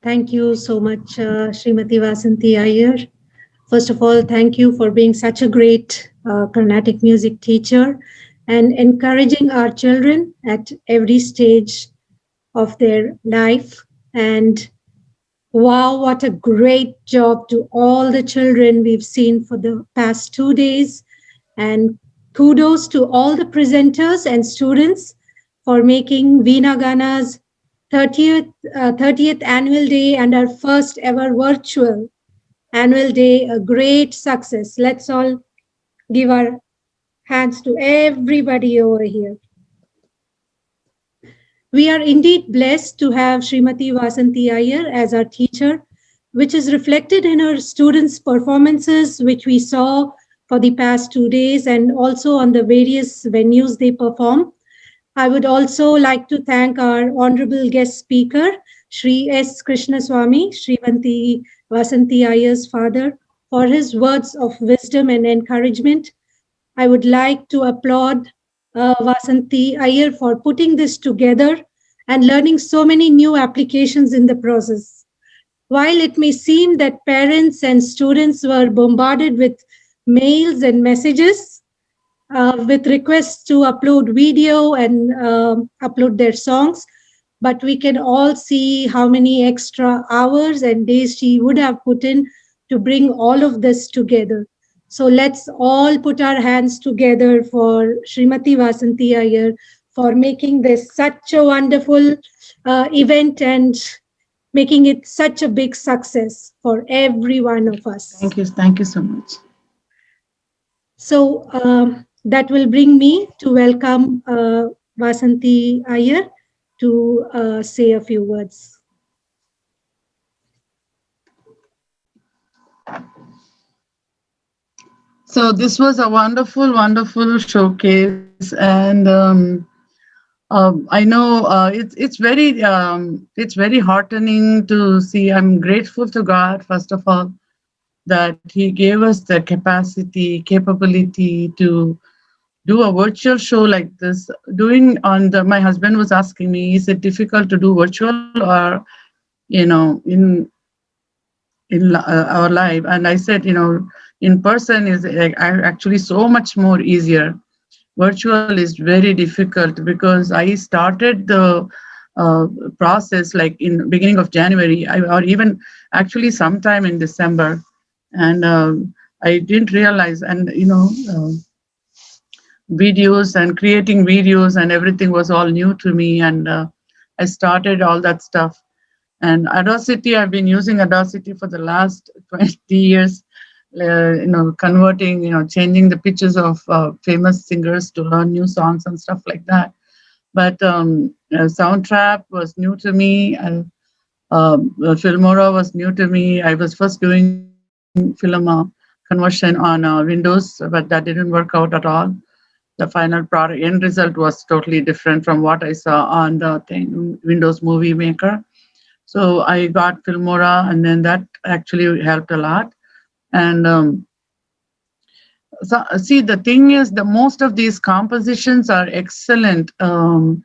Thank you so much, Srimati Vasanti Iyer. First of all, thank you for being such a great Carnatic music teacher and encouraging our children at every stage of their life. And wow, what a great job to all the children we've seen for the past 2 days. And kudos to all the presenters and students for making Veena Gana's 30th annual day and our first ever virtual annual day a great success. Let's all give our hands to everybody over here. We are indeed blessed to have Srimati Vasanti Iyer as our teacher, which is reflected in her students' performances, which we saw for the past 2 days and also on the various venues they perform. I would also like to thank our honorable guest speaker, Sri S. Krishnaswamy, Srimanti Vasanti Iyer's father, for his words of wisdom and encouragement. I would like to applaud Vasanti Iyer for putting this together and learning so many new applications in the process. While it may seem that parents and students were bombarded with mails and messages with requests to upload video and upload their songs, but we can all see how many extra hours and days she would have put in to bring all of this together. So let's all put our hands together for Srimati Vasanti Iyer for making this such a wonderful event and making it such a big success for every one of us. Thank you so much. So that will bring me to welcome Vasanti Iyer to say a few words. So this was a wonderful, wonderful showcase, and I know it's very heartening to see. I'm grateful to God first of all that He gave us the capability to do a virtual show like this. Doing on the, my husband was asking me, is it difficult to do virtual or in our life? And I said, in person is actually so much more easier. Virtual is very difficult because I started the process like in beginning of January, or even actually sometime in December, and I didn't realize, and videos and creating videos and everything was all new to me, and I started all that stuff. And Audacity, I've been using Audacity for the last 20 years, converting, changing the pictures of famous singers to learn new songs and stuff like that. But Soundtrap was new to me, and Filmora was new to me. I was first doing film conversion on Windows, but that didn't work out at all. The final product end result was totally different from what I saw on the thing, Windows Movie Maker. So I got Filmora, and then that actually helped a lot. And so, see, the thing is, the most of these compositions are excellent, and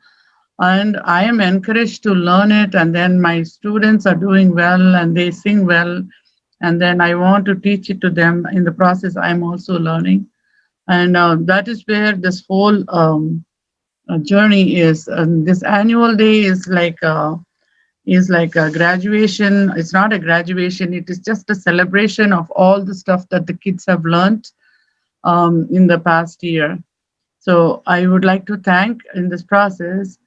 I am encouraged to learn it. And then my students are doing well, and they sing well. And then I want to teach it to them. In the process, I'm also learning, and that is where this whole journey is. And this annual day is like a graduation. It's not a graduation, it is just a celebration of all the stuff that the kids have learned in the past year. So I would like to thank, in this process,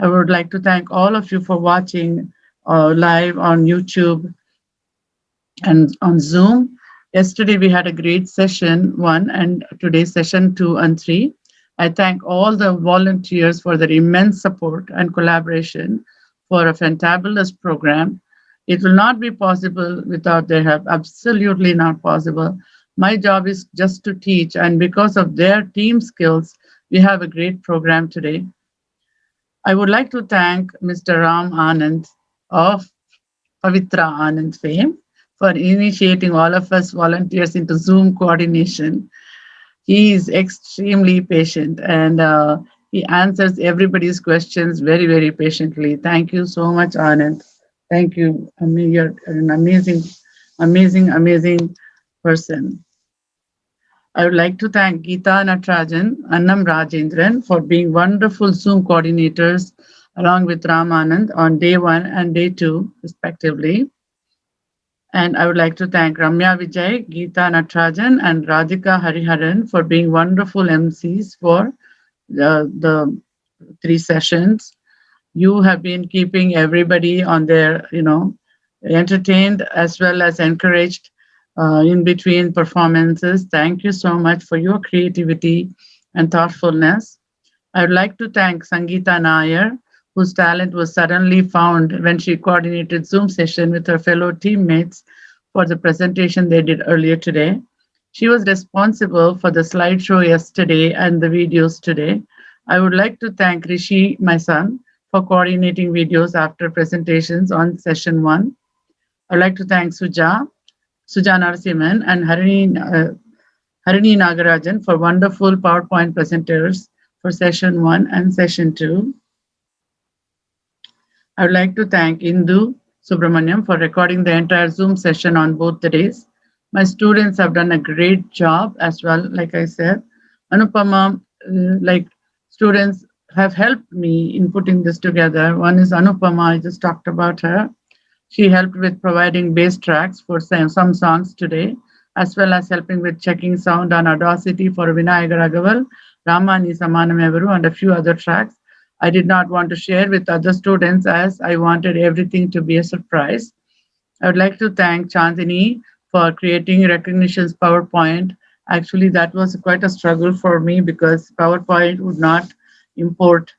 I would like to thank all of you for watching live on YouTube and on Zoom. Yesterday we had a great session 1, and today's session 2 and 3. I thank all the volunteers for their immense support and collaboration for a fantabulous program. It will not be possible without their help, absolutely not possible. My job is just to teach, and because of their team skills, we have a great program today. I would like to thank Mr. Ram Anand of Pavitra Anand fame for initiating all of us volunteers into Zoom coordination. He is extremely patient, and he answers everybody's questions very, very patiently. Thank you so much, Anand. Thank you. I mean, you're an amazing person. I would like to thank Geeta Natarajan, Annam Rajendran for being wonderful Zoom coordinators along with Ramanand on day 1 and day 2, respectively. And I would like to thank Ramya Vijay, Geeta Natarajan, and Radhika Hariharan for being wonderful MCs for the 3 sessions. You have been keeping everybody on their, entertained as well as encouraged in between performances. Thank you so much for your creativity and thoughtfulness. I would like to thank Sangeeta Nair, whose talent was suddenly found when she coordinated Zoom session with her fellow teammates for the presentation they did earlier today. She was responsible for the slideshow yesterday and the videos today. I would like to thank Rishi, my son, for coordinating videos after presentations on session 1. I'd like to thank Suja Narasimhan, and Harini Nagarajan for wonderful PowerPoint presenters for session 1 and session 2. I would like to thank Indu Subramaniam for recording the entire Zoom session on both the days. My students have done a great job as well, like I said. Anupama, students have helped me in putting this together. One is Anupama, I just talked about her. She helped with providing bass tracks for some songs today, as well as helping with checking sound on Audacity for Vinayaga Ragaval, Ramani Samanamevaru, and a few other tracks. I did not want to share with other students as I wanted everything to be a surprise. I would like to thank Chandini for creating recognitions PowerPoint. Actually, that was quite a struggle for me because PowerPoint would not import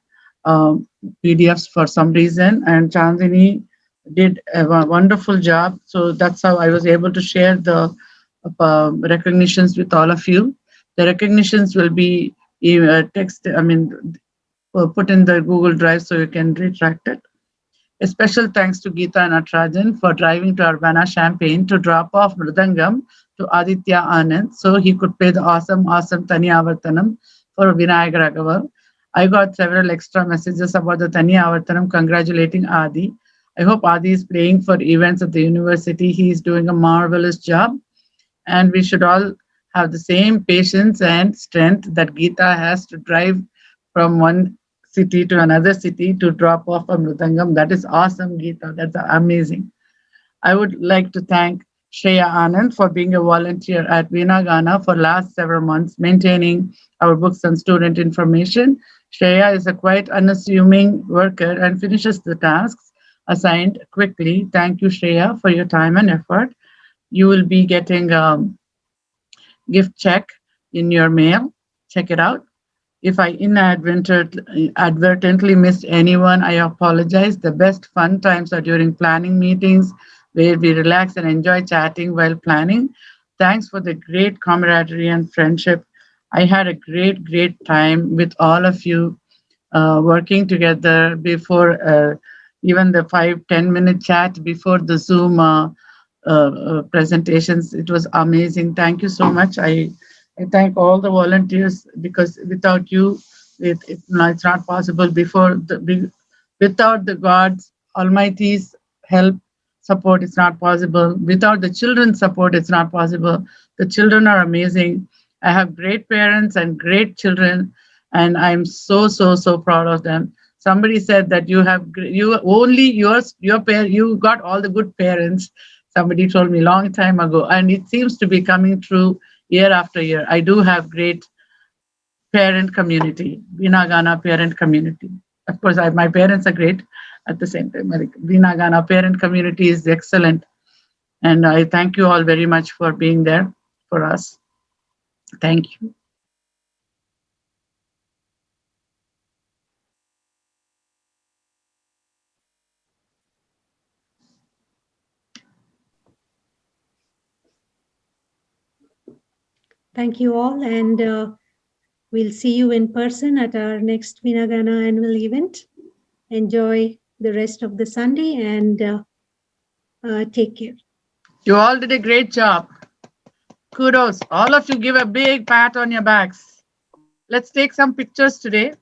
PDFs for some reason, and Chandini did a wonderful job. So that's how I was able to share the recognitions with all of you. The recognitions will be put in the Google Drive so you can retract it. A special thanks to Geeta Natarajan for driving to Urbana Champaign to drop off Mridangam to Aditya Anand so he could play the awesome Tanya Avartanam for Vinayak Raghaval. I got several extra messages about the Tanya Avartanam congratulating Adi. I hope Adi is playing for events at the university. He is doing a marvelous job. And we should all have the same patience and strength that Geeta has to drive from one city to another city to drop off a Mridangam. That is awesome, Geeta. That's amazing. I would like to thank Shreya Anand for being a volunteer at Veena Gana for last several months, maintaining our books and student information. Shreya is a quite unassuming worker and finishes the tasks assigned quickly. Thank you, Shreya, for your time and effort. You will be getting a gift check in your mail. Check it out. If I inadvertently missed anyone, I apologize. The best fun times are during planning meetings where we relax and enjoy chatting while planning. Thanks for the great camaraderie and friendship. I had a great time with all of you working together before even the 5-10 minute chat before the Zoom presentations. It was amazing. Thank you so much. I thank all the volunteers because without you, it's not possible. Without the God's Almighty's help, support, it's not possible. Without the children's support, it's not possible. The children are amazing. I have great parents and great children, and I'm so proud of them. Somebody said that you got all the good parents. Somebody told me long time ago, and it seems to be coming true year after year. I do have great parent community, Veena Gana parent community. Of course, my parents are great at the same time. Veena Gana parent community is excellent. And I thank you all very much for being there for us. Thank you. Thank you all, and we'll see you in person at our next Veena Gana annual event. Enjoy the rest of the Sunday and take care. You all did a great job. Kudos. All of you give a big pat on your backs. Let's take some pictures today.